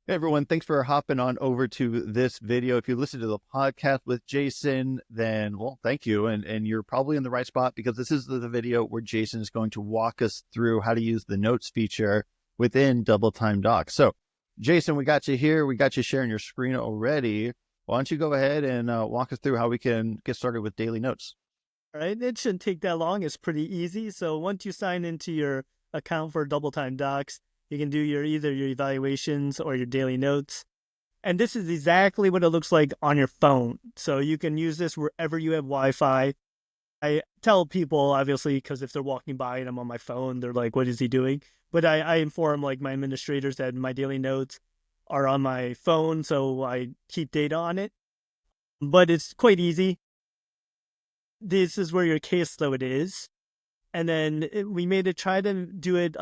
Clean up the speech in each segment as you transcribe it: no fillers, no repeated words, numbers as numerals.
Hey everyone, thanks for hopping on over to this video. If you listen to the podcast with Jason, then, well, thank you. And you're probably in the right spot because this is the video where Jason is going to walk us through how to use the notes feature within Double Time Docs. So, Jason, we got you here. We got you sharing your screen already. Why don't you go ahead and walk us through how we can get started with daily notes? All right, it shouldn't take that long. It's pretty easy. So once you sign into your account for Double Time Docs, you can do either your evaluations or your daily notes. And this is exactly what it looks like on your phone. So you can use this wherever you have Wi-Fi. I tell people, obviously, because if they're walking by and I'm on my phone, they're like, what is he doing? But I inform like my administrators that my daily notes are on my phone, so I keep data on it. But it's quite easy. This is where your caseload is. And then we made it try to do it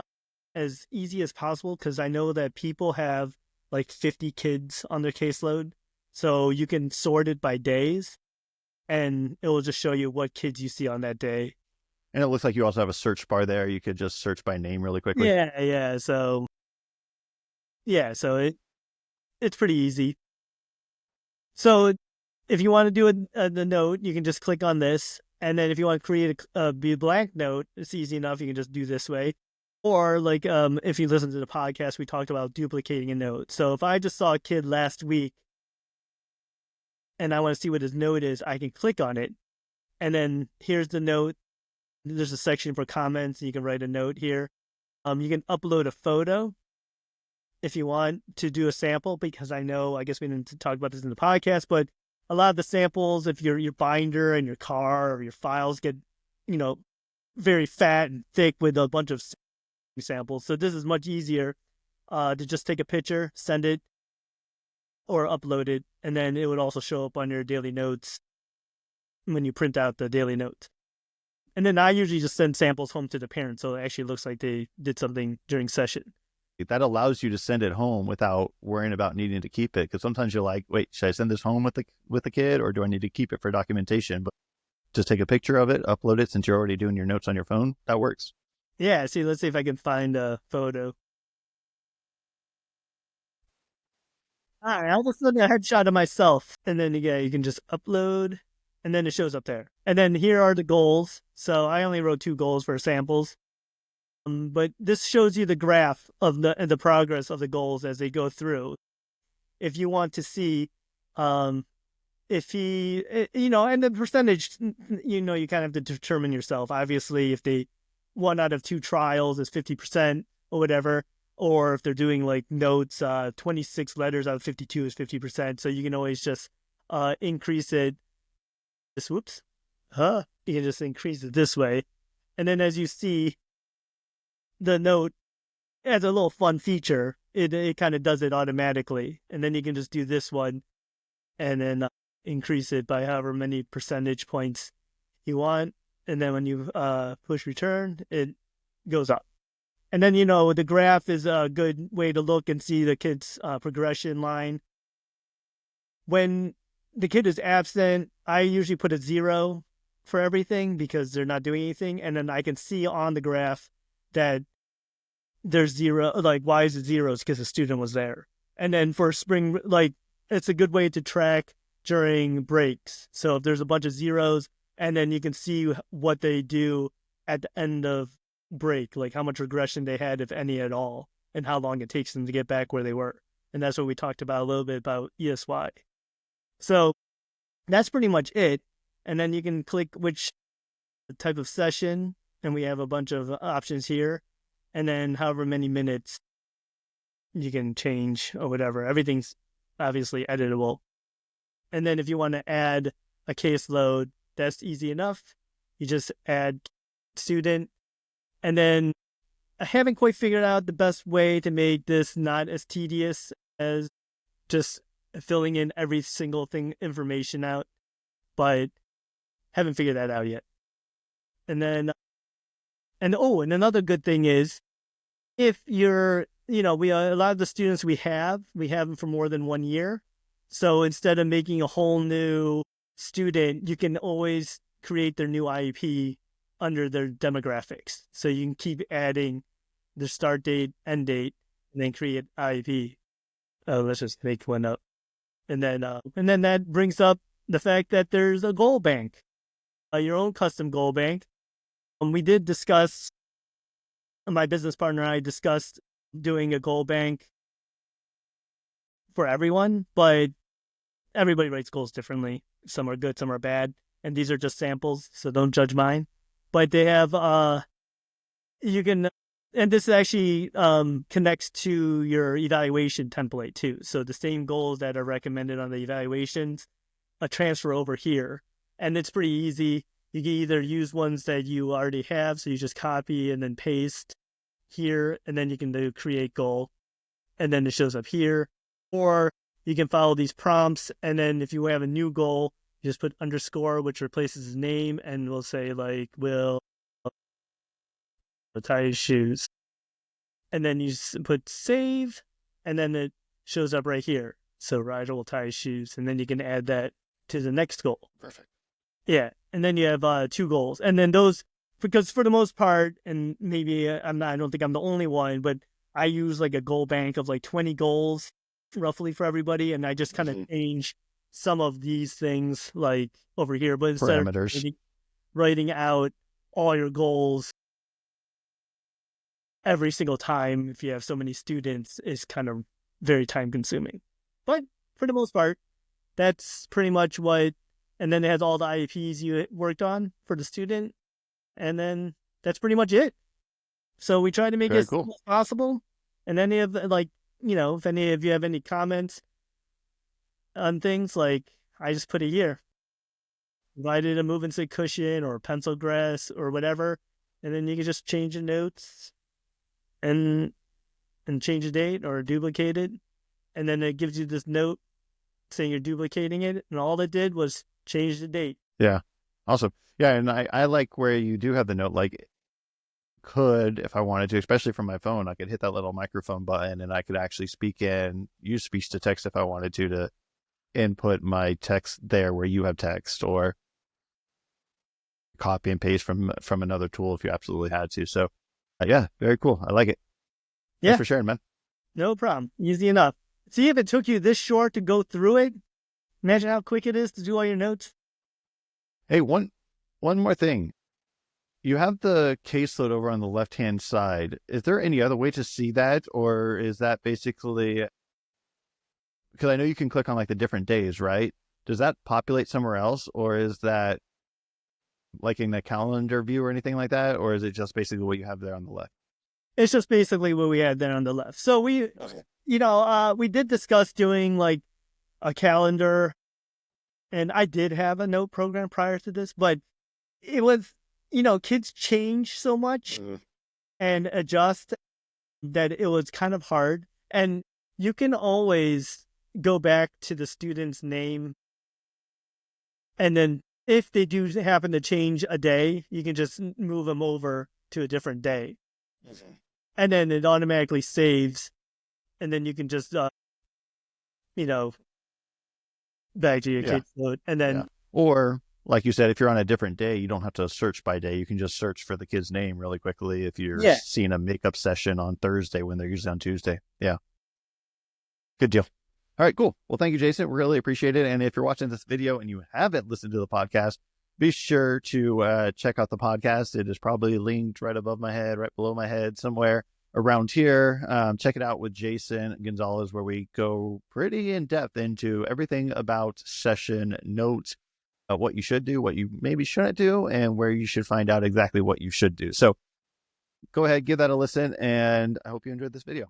as easy as possible because I know that people have like 50 kids on their caseload. So you can sort it by days and it will just show you what kids you see on that day. And it looks like you also have a search bar there. You could just search by name really quickly. Yeah. So it's pretty easy. So if you want to do the note, you can just click on this. And then if you want to create a blank note, it's easy enough. You can just do this way. Or like if you listen to the podcast, we talked about duplicating a note. So if I just saw a kid last week and I want to see what his note is, I can click on it. And then here's the note. There's a section for comments. You can write a note here. You can upload a photo if you want to do a sample, because I guess we didn't talk about this in the podcast, but a lot of the samples, if your binder and your car or your files get, very fat and thick with a bunch of samples. So this is much easier to just take a picture, send it, or upload it, and then it would also show up on your daily notes when you print out the daily notes. And then I usually just send samples home to the parents, so it actually looks like they did something during session. That allows you to send it home without worrying about needing to keep it. Because sometimes you're like, wait, should I send this home with the kid, or do I need to keep it for documentation? But just take a picture of it, upload it, since you're already doing your notes on your phone. That works. Yeah, see, let's see if I can find a photo. All right, I almost took a headshot of myself. And then, yeah, you can just upload, and then it shows up there. And then here are the goals. So I only wrote 2 goals for samples. But this shows you the graph of the progress of the goals as they go through. If you want to see if he, and the percentage, you kind of have to determine yourself. Obviously, if 1 out of 2 trials is 50% or whatever, or if they're doing like notes, 26 letters out of 52 is 50%. So you can always just increase it. You can just increase it this way. And then as you see, the note has a little fun feature. It kind of does it automatically. And then you can just do this one and then increase it by however many percentage points you want. And then when you push return, it goes up. And then, the graph is a good way to look and see the kid's progression line. When the kid is absent, I usually put a 0 for everything because they're not doing anything. And then I can see on the graph that there's 0, like, why is it 0? It's because the student was there. And then for spring, like, it's a good way to track during breaks. So if there's a bunch of 0s, and then you can see what they do at the end of break, like how much regression they had, if any at all, and how long it takes them to get back where they were. And that's what we talked about a little bit about ESY. So that's pretty much it. And then you can click which type of session, and we have a bunch of options here. And then however many minutes you can change or whatever. Everything's obviously editable. And then if you want to add a caseload, that's easy enough. You just add student. And then I haven't quite figured out the best way to make this not as tedious as just filling in every single information out, but haven't figured that out yet. And then, and another good thing is, if you're, a lot of the students we have them for more than 1 year. So instead of making a whole new student, you can always create their new IEP under their demographics. So you can keep adding the start date, end date, and then create IEP. let's just make one up. And then that brings up the fact that there's a goal bank, your own custom goal bank. We did discuss, my business partner and I discussed doing a goal bank for everyone, but everybody writes goals differently. Some are good, some are bad. And these are just samples, so don't judge mine. But they have, you can, and this actually connects to your evaluation template too. So the same goals that are recommended on the evaluations, transfer over here. And it's pretty easy. You can either use ones that you already have, so you just copy and then paste here, and then you can do create goal, and then it shows up here. Or you can follow these prompts, and then if you have a new goal, you just put underscore, which replaces his name, and we'll say like, Will tie his shoes. And then you put save, and then it shows up right here. So Ryder will tie his shoes, and then you can add that to the next goal. Perfect. Yeah, and then you have 2 goals, and then those, because for the most part, and maybe I don't think I'm the only one, but I use like a goal bank of like 20 goals roughly for everybody, and I just kind of change some of these things like over here, but instead parameters. of writing out all your goals every single time, if you have so many students, is kind of very time consuming. But for the most part, that's pretty much what. And then it has all the IEPs you worked on for the student. And then that's pretty much it. So we try to make it as simple as possible. And any of like, if any of you have any comments on things, like I just put a year. Provided a move-in stick cushion or pencil grass or whatever. And then you can just change the notes and change the date or duplicate it. And then it gives you this note saying you're duplicating it. And all it did was change the date. Yeah. Awesome. Yeah. And I like where you do have the note, like could, if I wanted to, especially from my phone, I could hit that little microphone button and I could actually use speech to text if I wanted to input my text there where you have text, or copy and paste from another tool if you absolutely had to. So yeah, very cool. I like it. Yeah. Thanks for sharing, man. No problem. Easy enough. See, if it took you this short to go through it, imagine how quick it is to do all your notes. Hey, one more thing. You have the caseload over on the left-hand side. Is there any other way to see that? Or is that basically, because I know you can click on like the different days, right? Does that populate somewhere else? Or is that like in the calendar view or anything like that? Or is it just basically what you have there on the left? It's just basically what we had there on the left. So we did discuss doing like a calendar, and I did have a note program prior to this, but it was, kids change so much and adjust that it was kind of hard. And you can always go back to the student's name, and then if they do happen to change a day, you can just move them over to a different day. And then it automatically saves, and then you can just, back to your caseload. And then, or like you said, if you're on a different day, you don't have to search by day. You can just search for the kid's name really quickly if you're seeing a makeup session on Thursday when they're usually on Tuesday. Yeah. Good deal. All right, cool. Well, thank you, Jason. Really appreciate it. And if you're watching this video and you haven't listened to the podcast, be sure to check out the podcast. It is probably linked right above my head, right below my head, somewhere around here. Check it out with Jason Gonzalez, where we go pretty in depth into everything about session notes, what you should do, what you maybe shouldn't do, and where you should find out exactly what you should do. So go ahead, give that a listen, and I hope you enjoyed this video.